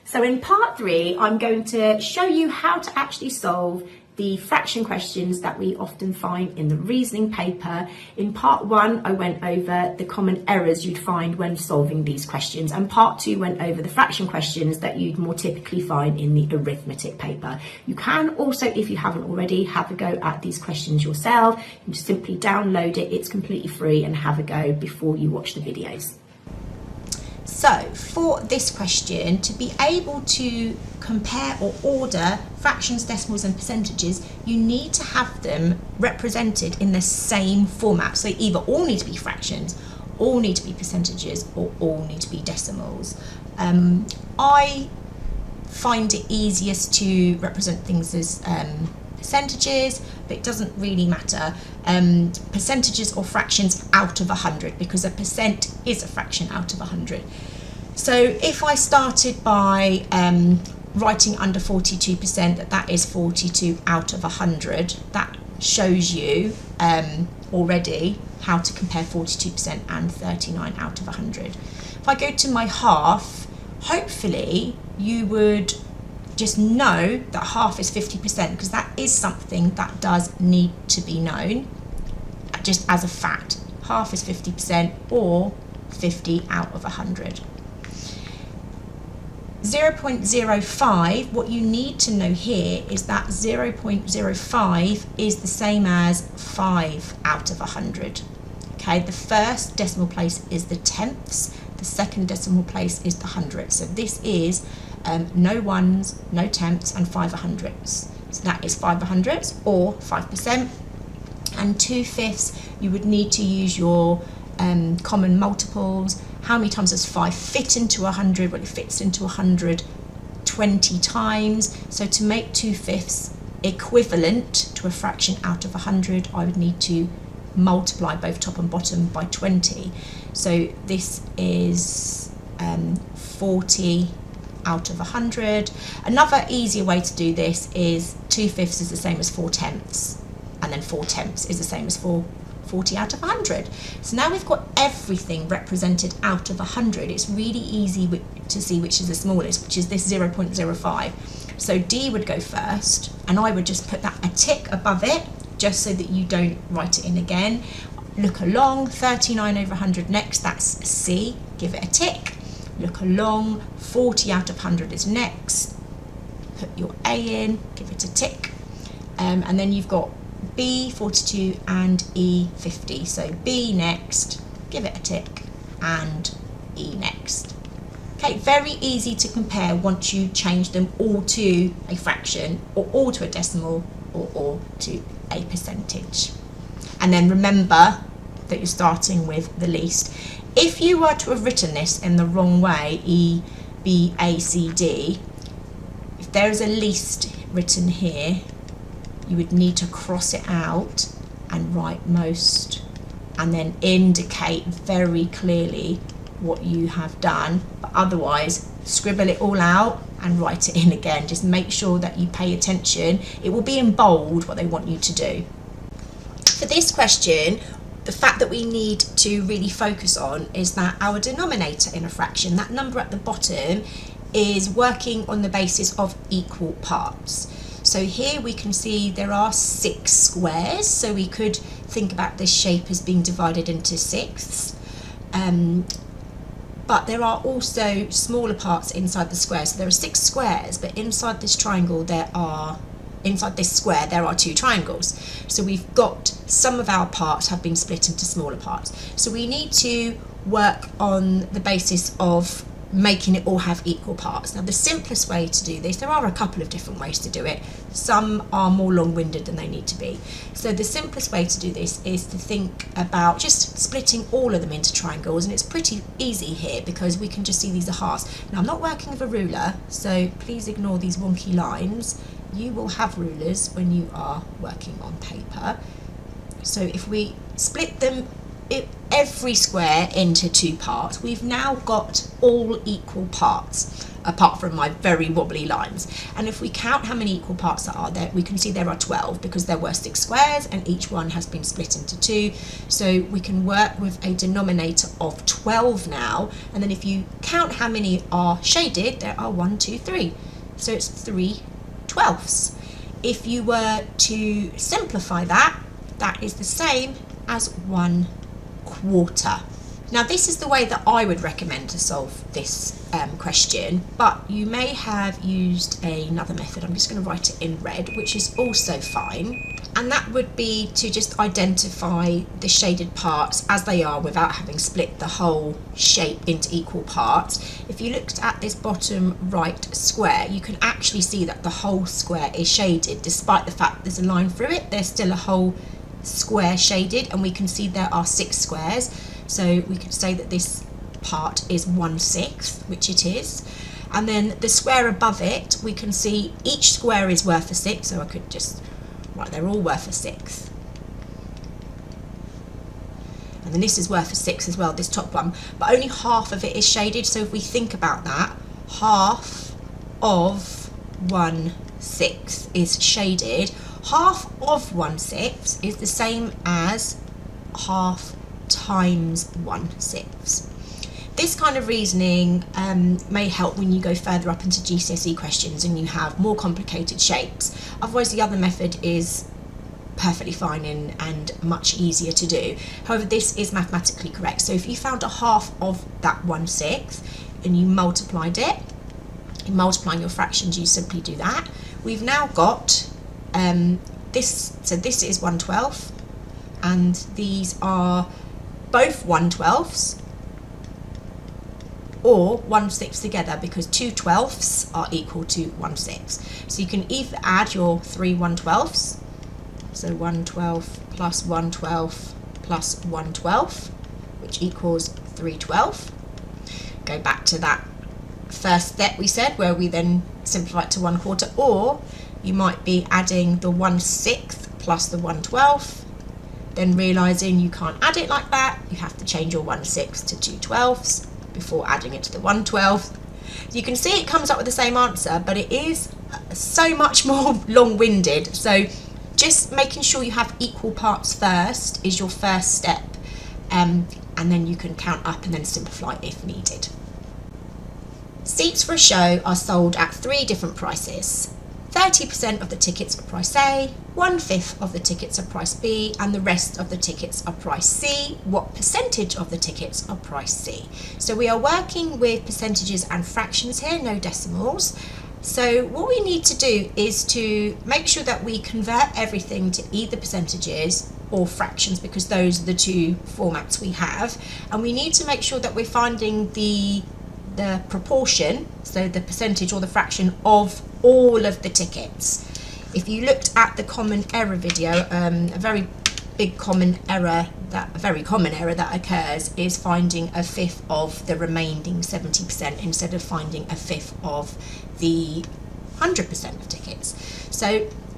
So in part 3, I'm going to show you how to actually solve the fraction questions that we often find in the reasoning paper. In part 1, I went over the common errors you'd find when solving these questions, and part 2 went over the fraction questions that you'd more typically find in the arithmetic paper. You can also, if you haven't already, have a go at these questions yourself. You can just simply download it, it's completely free, and have a go before you watch the videos. So for this question, to be able to compare or order fractions, decimals and percentages, you need to have them represented in the same format. So either all need to be fractions, all need to be percentages, or all need to be decimals. I find it easiest to represent things as percentages, but it doesn't really matter. Percentages or fractions out of 100, because a percent is a fraction out of 100. So if I started by writing under 42%, that is 42 out of 100, that shows you already how to compare 42% and 39 out of 100. If I go to my half, hopefully you would just know that half is 50%, because that is something that does need to be known, just as a fact. Half is 50%, or 50 out of 100. 0.05, what you need to know here is that 0.05 is the same as 5 out of 100. Okay, the first decimal place is the tenths, the second decimal place is the hundredths. So this is no ones, no tenths, and 5 hundredths. So that is 5 hundredths, or 5%. And 2/5, you would need to use your common multiples. How many times does 5 fit into 100? Well, it fits into 100 20 times. So to make 2/5 equivalent to a fraction out of 100, I would need to multiply both top and bottom by 20. So this is 40 out of 100. Another easier way to do this is 2/5 is the same as 4/10, and then 4/10 is the same as 40 out of 100. So now we've got everything represented out of 100. It's really easy to see which is the smallest, which is this 0.05. So D would go first, and I would just put that a tick above it, just so that you don't write it in again. Look along, 39 over 100 next, that's C, give it a tick. Look along, 40 out of 100 is next, put your A in, give it a tick. And then you've got B 42 and E 50. So B next, give it a tick, and E next. Okay, very easy to compare once you change them all to a fraction, or all to a decimal, or all to a percentage. And then remember that you're starting with the least. If you were to have written this in the wrong way, E, B, A, C, D, if there is a least written here, you would need to cross it out and write most, and then indicate very clearly what you have done. But otherwise, scribble it all out and write it in again. Just make sure that you pay attention. It will be in bold what they want you to do. For this question, the fact that we need to really focus on is that our denominator in a fraction, that number at the bottom, is working on the basis of equal parts. So here we can see there are 6 squares, so we could think about this shape as being divided into sixths. But there are also smaller parts inside the square. So there are 6 squares, but inside this triangle inside this square there are 2 triangles. So we've got some of our parts have been split into smaller parts. So we need to work on the basis of making it all have equal parts. Now the simplest way to do this, there are a couple of different ways to do it. Some are more long-winded than they need to be. So the simplest way to do this is to think about just splitting all of them into triangles, and it's pretty easy here because we can just see these are halves. Now I'm not working with a ruler, so please ignore these wonky lines. You will have rulers when you are working on paper. So if we split them every square into two parts, we've now got all equal parts, apart from my very wobbly lines. And if we count how many equal parts there are, we can see there are 12 because there were 6 squares and each one has been split into 2. So we can work with a denominator of 12 now. And then if you count how many are shaded, there are 1, 2, 3. So it's 3/12. If you were to simplify that, that is the same as 1/4. Now this is the way that I would recommend to solve this question, but you may have used another method. I'm just going to write it in red, which is also fine, and that would be to just identify the shaded parts as they are without having split the whole shape into equal parts. If you looked at this bottom right square, you can actually see that the whole square is shaded. Despite the fact there's a line through it, there's still a whole square shaded, and we can see there are 6 squares. So we could say that this part is 1/6, which it is. And then the square above it, we can see each square is worth a 6. So I could just, right, they're all worth a 6. And then this is worth a 6 as well, this top one. But only half of it is shaded. So if we think about that, half of 1/6 is shaded. Half of 1/6 is the same as half times 1/6. This kind of reasoning may help when you go further up into GCSE questions and you have more complicated shapes. Otherwise, the other method is perfectly fine and much easier to do. However, this is mathematically correct. So if you found a half of that 1/6 and you multiplied it, in multiplying your fractions, you simply do that. We've now got this, so this is 1/12, and these are both 1/12 or 1/6 together, because 2/12 are equal to 1/6. So you can either add your 3 1/12, so 1/12 plus 1/12 plus 1/12, which equals 3/12. Go back to that first step we said, where we then simplify it to 1/4, or you might be adding the 1/6 plus the 1/12, then realising you can't add it like that, you have to change your 1/6 to 2/12 before adding it to the 1/12. You can see it comes up with the same answer, but it is so much more long-winded. So just making sure you have equal parts first is your first step, and then you can count up and then simplify if needed. Seats for a show are sold at 3 different prices. 30% of the tickets are price A, 1/5 of the tickets are price B, and the rest of the tickets are price C. What percentage of the tickets are price C? So we are working with percentages and fractions here, no decimals. So what we need to do is to make sure that we convert everything to either percentages or fractions, because those are the 2 formats we have. And we need to make sure that we're finding the proportion, so the percentage or the fraction of all of the tickets. If you looked at the common error video, a very common error that occurs is finding 1/5 of the remaining 70% instead of finding 1/5 of the 100% of tickets. So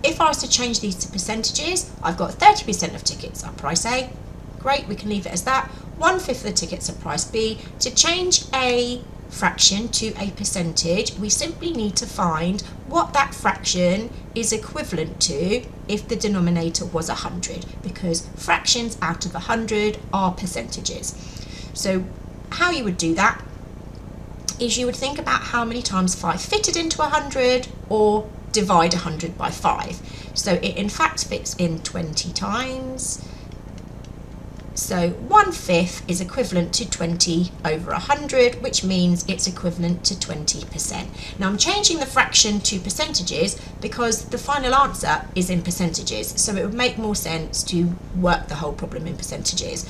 if I was to change these to percentages, I've got 30% of tickets are price A. Great, we can leave it as that. 1/5 of the tickets are price B. To change a fraction to a percentage, we simply need to find what that fraction is equivalent to if the denominator was 100, because fractions out of 100 are percentages. So how you would do that is you would think about how many times 5 fitted into 100, or divide 100 by 5. So it in fact fits in 20 times. So 1/5 is equivalent to 20 over 100, which means it's equivalent to 20%. Now I'm changing the fraction to percentages because the final answer is in percentages, so it would make more sense to work the whole problem in percentages.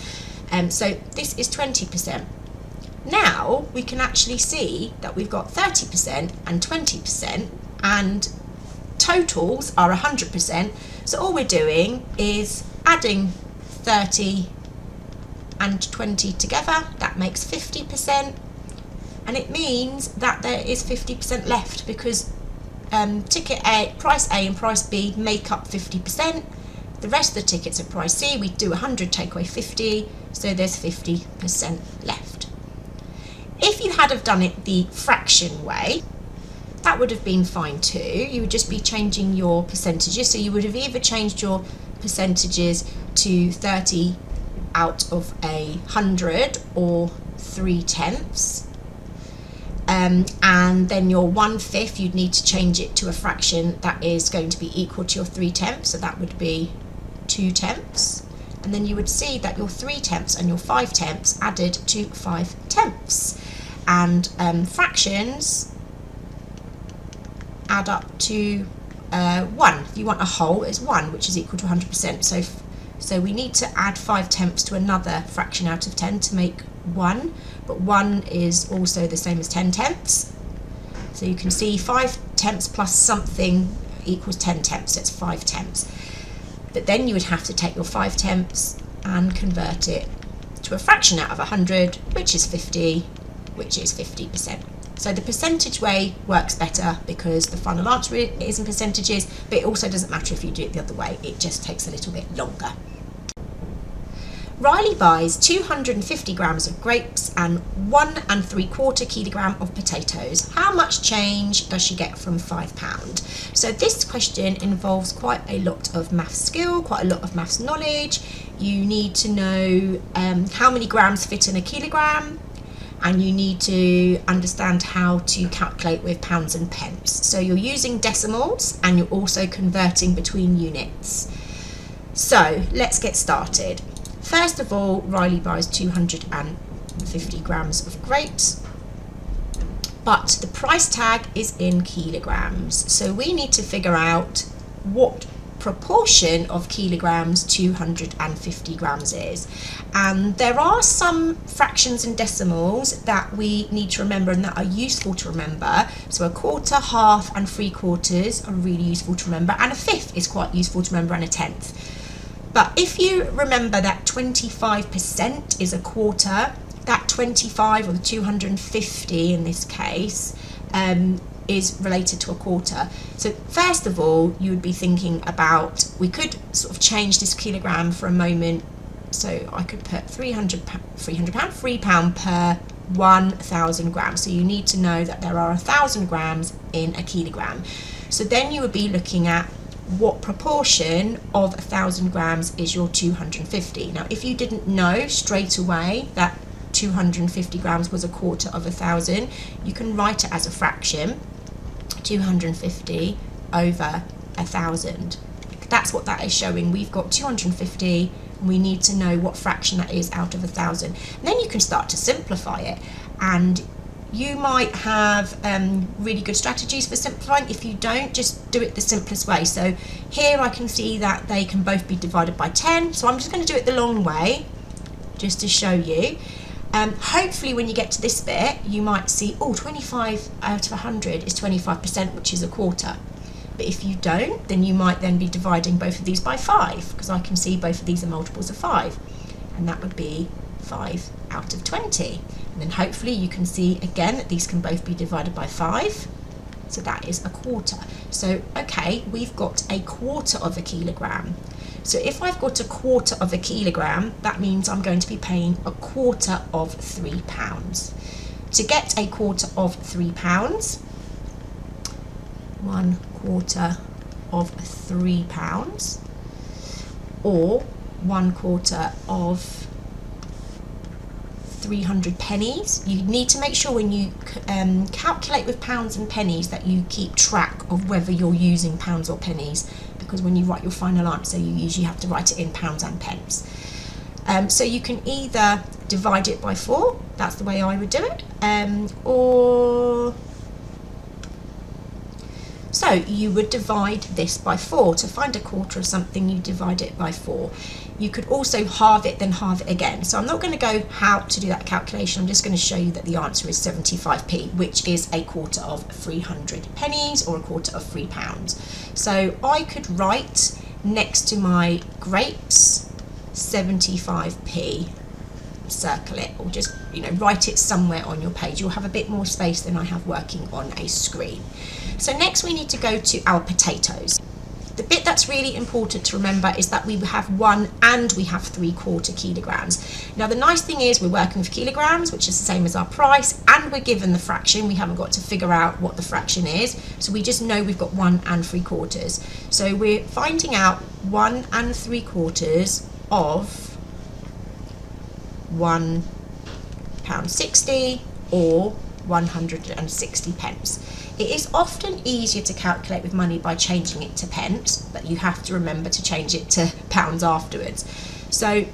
So this is 20%. Now we can actually see that we've got 30% and 20%, and totals are 100%. So all we're doing is adding 30 and 20 together, that makes 50%, and it means that there is 50% left, because ticket A, price A and price B make up 50%. The rest of the tickets are price C. We do 100, take away 50, so there's 50% left. If you had have done it the fraction way, that would have been fine too. You would just be changing your percentages. So you would have either changed your percentages to 30 out of 100 or 3/10. And then your 1/5, you'd need to change it to a fraction that is going to be equal to your 3/10. So that would be 2/10. And then you would see that your 3/10 and your 5/10 added to 5/10. And fractions add up to 1. If you want a whole, it's 1, which is equal to 100%. So we need to add 5/10 to another fraction out of 10 to make 1, but 1 is also the same as 10/10. So you can see 5/10 plus something equals 10/10, so it's 5/10. But then you would have to take your 5/10 and convert it to a fraction out of 100, which is 50, which is 50%. So the percentage way works better because the final answer is in percentages, but it also doesn't matter if you do it the other way, it just takes a little bit longer. Riley buys 250 grams of grapes and 1 3/4 kilogram of potatoes. How much change does she get from £5? So this question involves quite a lot of maths skill, quite a lot of maths knowledge. You need to know how many grams fit in a kilogram, and you need to understand how to calculate with pounds and pence. So you're using decimals and you're also converting between units. So let's get started. First of all, Riley buys 250 grams of grapes, but the price tag is in kilograms. So we need to figure out what proportion of kilograms 250 grams is. And there are some fractions and decimals that we need to remember and that are useful to remember. So a quarter, half and 3/4 are really useful to remember, and a fifth is quite useful to remember, and a tenth. But if you remember that 25% is a quarter, that 25 or the 250 in this case is related to a quarter. So first of all, you would be thinking about, we could sort of change this kilogram for a moment. So I could put £300 per 1,000 grams. So you need to know that there are 1,000 grams in a kilogram. So then you would be looking at what proportion of 1,000 grams is your 250. Now, if you didn't know straight away that 250 grams was a quarter of 1,000, you can write it as a fraction, 250 over 1,000. That's what that is showing. We've got 250 and we need to know what fraction that is out of 1,000. And then you can start to simplify it, and you might have really good strategies for simplifying. If you don't, just do it the simplest way. So here I can see that they can both be divided by 10, so I'm just going to do it the long way just to show you. Hopefully when you get to this bit you might see, oh, 25 out of 100 is 25%, which is a quarter. But if you don't, then you might then be dividing both of these by 5, because I can see both of these are multiples of 5, and that would be 5 out of 20. And then hopefully you can see again that these can both be divided by 5, so that is a quarter. So okay, we've got a quarter of a kilogram. So if I've got a quarter of a kilogram, that means I'm going to be paying a quarter of £3. To get a quarter of £3, 1/4 of £3, or 1/4 of 300 pennies. You need to make sure when you calculate with pounds and pennies that you keep track of whether you're using pounds or pennies, because when you write your final answer you usually have to write it in pounds and pence. So you can either divide it by 4, that's the way I would do it, or so you would divide this by 4. To find a quarter of something, you divide it by 4. You could also halve it, then halve it again. So I'm not going to go how to do that calculation. I'm just going to show you that the answer is 75p, which is a quarter of 300 pennies, or a quarter of £3. So I could write next to my grapes 75p, circle it, or just write it somewhere on your page. You'll have a bit more space than I have working on a screen. So next we need to go to our potatoes. The bit that's really important to remember is that we have 1 and we have 3/4 kilograms. Now the nice thing is we're working with kilograms, which is the same as our price, and we're given the fraction. We haven't got to figure out what the fraction is, so we just know we've got 1 and 3/4. So we're finding out 1 and 3/4 of £1.60 or 160 pence. It is often easier to calculate with money by changing it to pence, but you have to remember to change it to pounds afterwards. So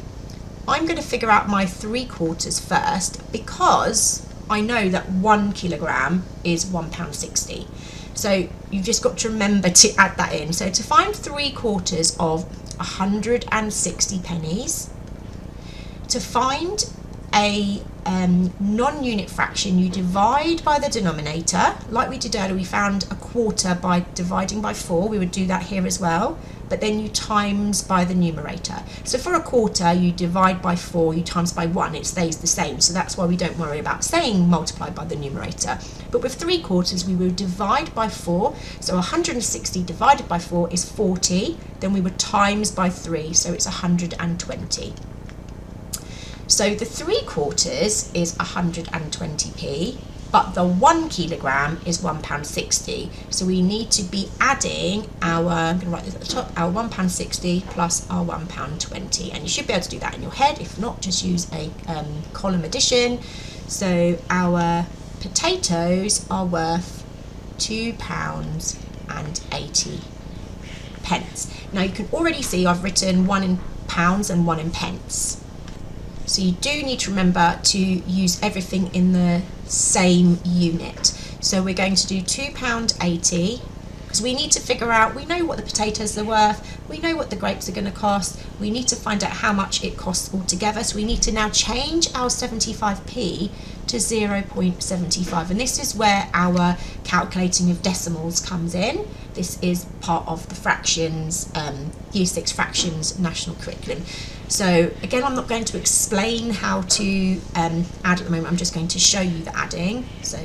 I'm going to figure out my 3/4 first, because I know that 1 kilogram is £1.60. So you've just got to remember to add that in. So to find 3/4 of 160 pennies, to find a non-unit fraction, you divide by the denominator. Like we did earlier, we found a quarter by dividing by 4. We would do that here as well, but then you times by the numerator. So for a quarter, you divide by 4, you times by 1, it stays the same. So that's why we don't worry about saying multiplied by the numerator. But with 3/4, we would divide by 4. So 160 divided by 4 is 40. Then we would times by 3, so it's 120. So the 3/4 is 120p, but the 1 kilogram is £1.60. So we need to be adding our, I'm going to write this at the top, our £1.60 plus our £1.20. And you should be able to do that in your head. If not, just use a column addition. So our potatoes are worth £2.80. Now you can already see I've written 1 in pounds and 1 in pence. So you do need to remember to use everything in the same unit. So we're going to do £2.80, because we need to figure out, we know what the potatoes are worth, we know what the grapes are going to cost, we need to find out how much it costs altogether. So we need to now change our 75p to 0.75, and this is where our calculating of decimals comes in. This is part of the fractions, Year 6 fractions national curriculum. So again, I'm not going to explain how to add at the moment, I'm just going to show you the adding. So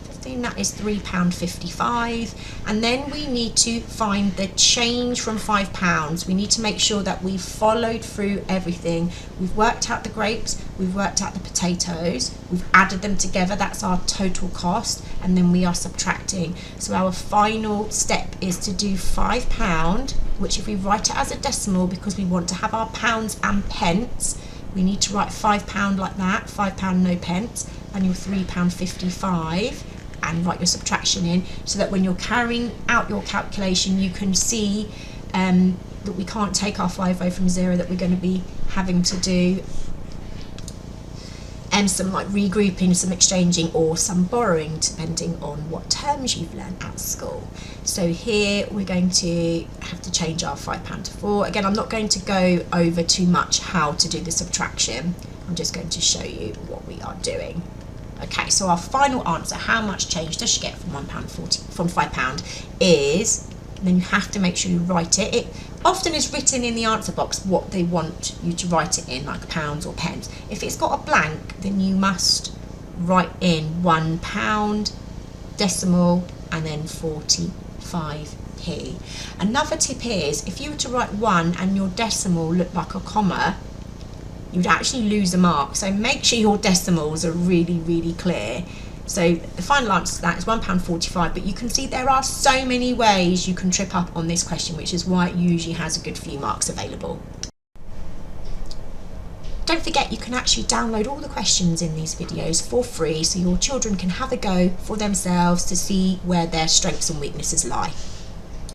15, that is £3.55, and then we need to find the change from £5. We need to make sure that we've followed through everything. We've worked out the grapes, we've worked out the potatoes, we've added them together, that's our total cost, and then we are subtracting. So our final step is to do £5, which if we write it as a decimal, because we want to have our pounds and pence, we need to write £5 like that, £5 no pence, and your £3.55, and write your subtraction in, so that when you're carrying out your calculation, you can see that we can't take our 50 from 0, that we're going to be having to do some like regrouping, some exchanging, or some borrowing, depending on what terms you've learned at school. So here we're going to have to change our £5 to 4. Again, I'm not going to go over too much how to do the subtraction. I'm just going to show you what we are doing. Okay, so our final answer, how much change does she get from £5 is, then you have to make sure you write it. It often is written in the answer box what they want you to write it in, like pounds or pence. If it's got a blank, then you must write in £1, decimal, and then 45p. Another tip is, if you were to write 1 and your decimal looked like a comma, you'd actually lose a mark. So make sure your decimals are really, really clear. So the final answer to that is £1.45, but you can see there are so many ways you can trip up on this question, which is why it usually has a good few marks available. Don't forget, you can actually download all the questions in these videos for free, so your children can have a go for themselves to see where their strengths and weaknesses lie.